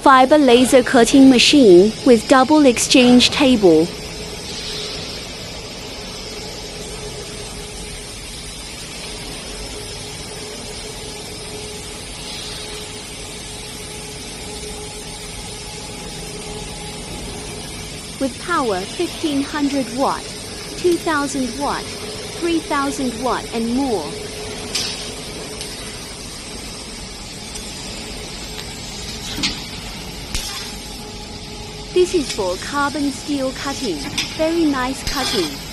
fiber laser cutting machine with double exchange table. With power 1500 watt, 2000 watt, 3000 watt and more. This is for carbon steel cutting. Very nice cutting.